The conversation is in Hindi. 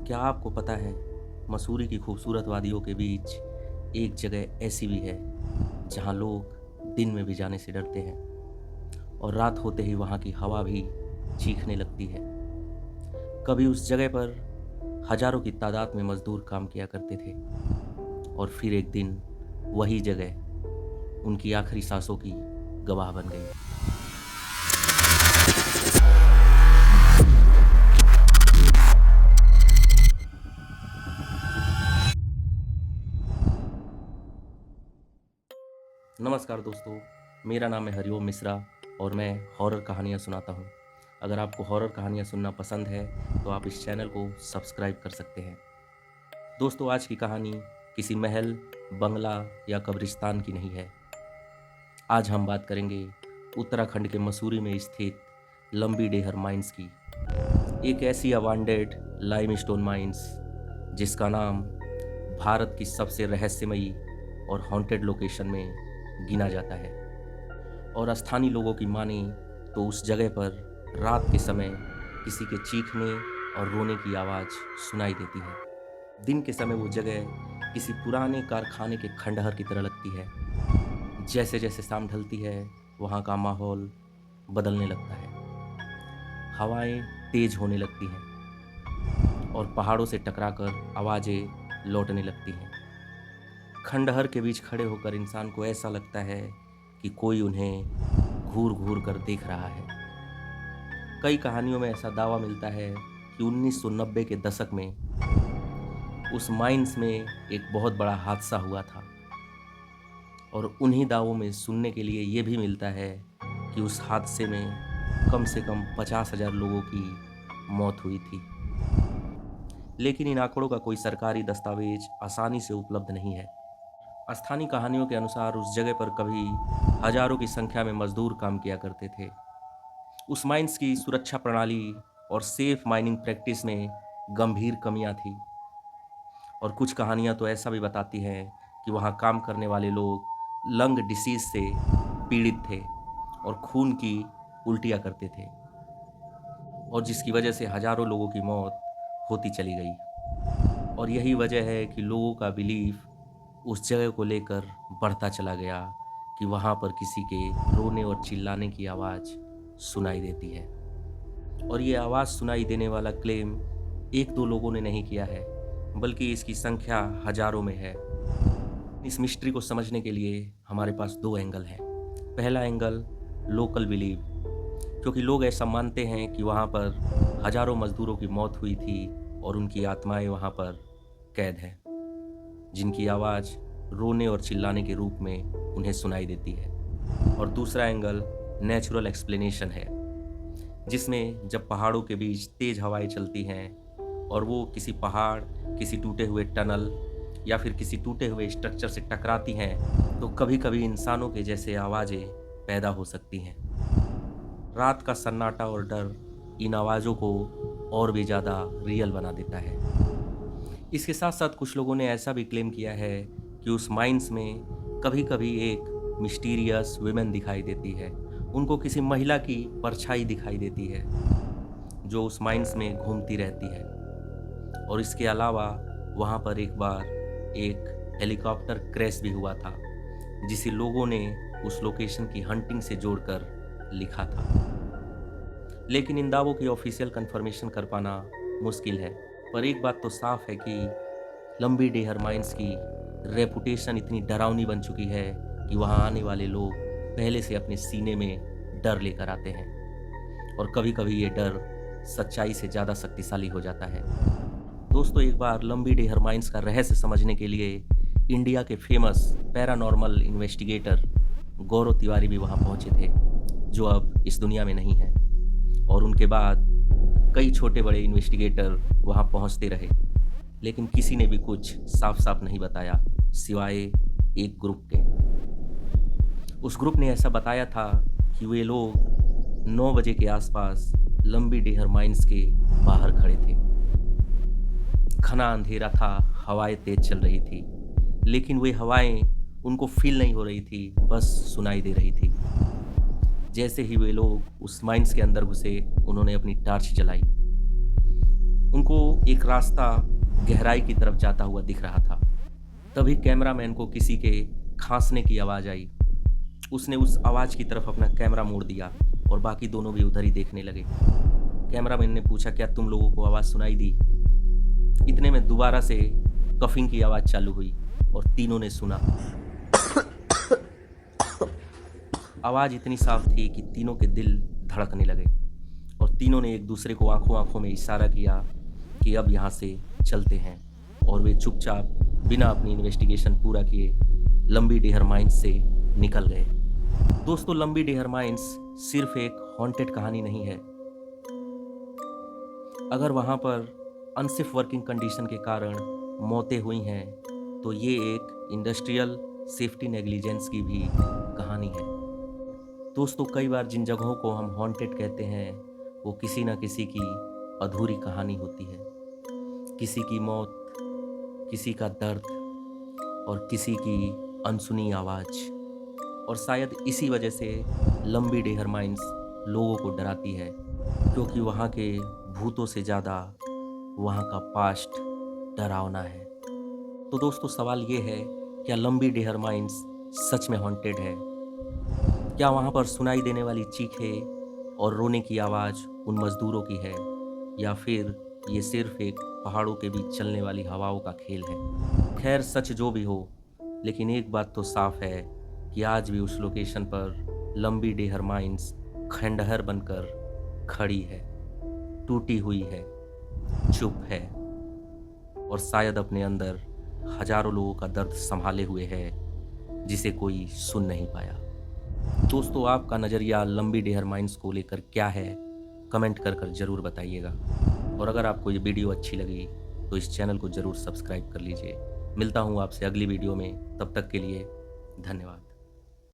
क्या आपको पता है, मसूरी की खूबसूरत वादियों के बीच एक जगह ऐसी भी है जहाँ लोग दिन में भी जाने से डरते हैं और रात होते ही वहाँ की हवा भी चीखने लगती है। कभी उस जगह पर हजारों की तादाद में मजदूर काम किया करते थे और फिर एक दिन वही जगह उनकी आखिरी सांसों की गवाह बन गई। नमस्कार दोस्तों, मेरा नाम है हरिओम मिश्रा और मैं हॉरर कहानियाँ सुनाता हूँ। अगर आपको हॉरर कहानियाँ सुनना पसंद है तो आप इस चैनल को सब्सक्राइब कर सकते हैं। दोस्तों, आज की कहानी किसी महल, बंगला या कब्रिस्तान की नहीं है। आज हम बात करेंगे उत्तराखंड के मसूरी में स्थित लंबी डेहर माइंस की। एक ऐसी अबांडेड लाइमस्टोन माइंस जिसका नाम भारत की सबसे रहस्यमयी और हॉन्टेड लोकेशन में गिना जाता है। और स्थानीय लोगों की माने तो उस जगह पर रात के समय किसी के चीखने और रोने की आवाज़ सुनाई देती है। दिन के समय वो जगह किसी पुराने कारखाने के खंडहर की तरह लगती है। जैसे जैसे शाम ढलती है वहाँ का माहौल बदलने लगता है। हवाएं तेज होने लगती हैं और पहाड़ों से टकराकर आवाज़ें लौटने लगती हैं। खंडहर के बीच खड़े होकर इंसान को ऐसा लगता है कि कोई उन्हें घूर घूर कर देख रहा है। कई कहानियों में ऐसा दावा मिलता है कि 1990 के दशक में उस माइंस में एक बहुत बड़ा हादसा हुआ था और उन्हीं दावों में सुनने के लिए ये भी मिलता है कि उस हादसे में कम से कम 50,000 लोगों की मौत हुई थी। लेकिन इन आंकड़ों का कोई सरकारी दस्तावेज आसानी से उपलब्ध नहीं है। स्थानीय कहानियों के अनुसार उस जगह पर कभी हजारों की संख्या में मजदूर काम किया करते थे। उस माइंस की सुरक्षा प्रणाली और सेफ माइनिंग प्रैक्टिस में गंभीर कमियां थी। और कुछ कहानियां तो ऐसा भी बताती हैं कि वहां काम करने वाले लोग लंग डिसीज से पीड़ित थे और खून की उल्टियां करते थे और जिसकी वजह से हजारों लोगों की मौत होती चली गई। और यही वजह है कि लोगों का बिलीफ उस जगह को लेकर बढ़ता चला गया कि वहाँ पर किसी के रोने और चिल्लाने की आवाज़ सुनाई देती है। और ये आवाज़ सुनाई देने वाला क्लेम एक दो लोगों ने नहीं किया है, बल्कि इसकी संख्या हजारों में है। इस मिस्ट्री को समझने के लिए हमारे पास दो एंगल हैं। पहला एंगल लोकल बिलीव, क्योंकि लोग ऐसा मानते हैं कि वहाँ पर हजारों मजदूरों की मौत हुई थी और उनकी आत्माएं वहाँ पर कैद हैं, जिनकी आवाज़ रोने और चिल्लाने के रूप में उन्हें सुनाई देती है। और दूसरा एंगल नेचुरल एक्सप्लेनेशन है, जिसमें जब पहाड़ों के बीच तेज़ हवाएं चलती हैं और वो किसी पहाड़, किसी टूटे हुए टनल या फिर किसी टूटे हुए स्ट्रक्चर से टकराती हैं तो कभी कभी इंसानों के जैसे आवाज़ें पैदा हो सकती हैं। रात का सन्नाटा और डर इन आवाज़ों को और भी ज़्यादा रियल बना देता है। इसके साथ साथ कुछ लोगों ने ऐसा भी क्लेम किया है कि उस माइंस में कभी कभी एक मिस्टीरियस वुमेन दिखाई देती है। उनको किसी महिला की परछाई दिखाई देती है जो उस माइंस में घूमती रहती है। और इसके अलावा वहाँ पर एक बार एक हेलीकॉप्टर क्रैश भी हुआ था, जिसे लोगों ने उस लोकेशन की हंटिंग से जोड़कर लिखा था। लेकिन इन दावों की ऑफिशियल कंफर्मेशन कर पाना मुश्किल है। पर एक बात तो साफ है कि लंबी डेहर माइंस की रेपुटेशन इतनी डरावनी बन चुकी है कि वहाँ आने वाले लोग पहले से अपने सीने में डर लेकर आते हैं और कभी कभी ये डर सच्चाई से ज़्यादा शक्तिशाली हो जाता है। दोस्तों, एक बार लंबी डेहर माइंस का रहस्य समझने के लिए इंडिया के फेमस पैरानॉर्मल इन्वेस्टिगेटर गौरव तिवारी भी वहाँ पहुँचे थे, जो अब इस दुनिया में नहीं है। और उनके बाद कई छोटे बड़े इन्वेस्टिगेटर वहाँ पहुँचते रहे, लेकिन किसी ने भी कुछ साफ साफ नहीं बताया सिवाय एक ग्रुप के। उस ग्रुप ने ऐसा बताया था कि वे लोग 9 बजे के आसपास लंबी डेहर माइंस के बाहर खड़े थे। घना अंधेरा था, हवाएं तेज चल रही थी, लेकिन वे हवाएं उनको फील नहीं हो रही थी, बस सुनाई दे रही थी। जैसे ही वे लोग उस माइंस के अंदर घुसे, उन्होंने अपनी टार्च जलाई उनको एक रास्ता गहराई की तरफ जाता हुआ दिख रहा था। तभी कैमरामैन को किसी के खांसने की आवाज़ आई। उसने उस आवाज़ की तरफ अपना कैमरा मोड़ दिया और बाकी दोनों भी उधर ही देखने लगे। कैमरामैन ने पूछा, क्या तुम लोगों को आवाज़ सुनाई दी? इतने में दोबारा से कफिंग की आवाज़ चालू हुई और तीनों ने सुना। आवाज़ इतनी साफ थी कि तीनों के दिल धड़कने लगे और तीनों ने एक दूसरे को आंखों आंखों में इशारा किया कि अब यहाँ से चलते हैं। और वे चुपचाप बिना अपनी इन्वेस्टिगेशन पूरा किए लंबी डेहर माइंस से निकल गए। दोस्तों, लंबी डेहर माइंस सिर्फ एक हॉन्टेड कहानी नहीं है। अगर वहाँ पर अनसेफ वर्किंग कंडीशन के कारण मौतें हुई हैं तो ये एक इंडस्ट्रियल सेफ्टी नेग्लिजेंस की भी कहानी है। दोस्तों, कई बार जिन जगहों को हम हॉन्टेड कहते हैं वो किसी न किसी की अधूरी कहानी होती है। किसी की मौत, किसी का दर्द और किसी की अनसुनी आवाज़। और शायद इसी वजह से लंबी डेहर माइंस लोगों को डराती है, क्योंकि वहाँ के भूतों से ज़्यादा वहाँ का पास्ट डरावना है। तो दोस्तों, सवाल ये है, क्या लंबी डेहर माइंस सच में हॉन्टेड है? क्या वहाँ पर सुनाई देने वाली चीखें और रोने की आवाज़ उन मज़दूरों की है, या फिर ये सिर्फ एक पहाड़ों के बीच चलने वाली हवाओं का खेल है? खैर, सच जो भी हो, लेकिन एक बात तो साफ है कि आज भी उस लोकेशन पर लंबी डेहर माइंस खंडहर बनकर खड़ी है, टूटी हुई है, चुप है और शायद अपने अंदर हजारों लोगों का दर्द संभाले हुए है जिसे कोई सुन नहीं पाया। दोस्तों, आपका नज़रिया लंबी डेहर माइंस को लेकर क्या है? कमेंट कर कर ज़रूर बताइएगा। और अगर आपको ये वीडियो अच्छी लगी तो इस चैनल को ज़रूर सब्सक्राइब कर लीजिए। मिलता हूँ आपसे अगली वीडियो में, तब तक के लिए धन्यवाद।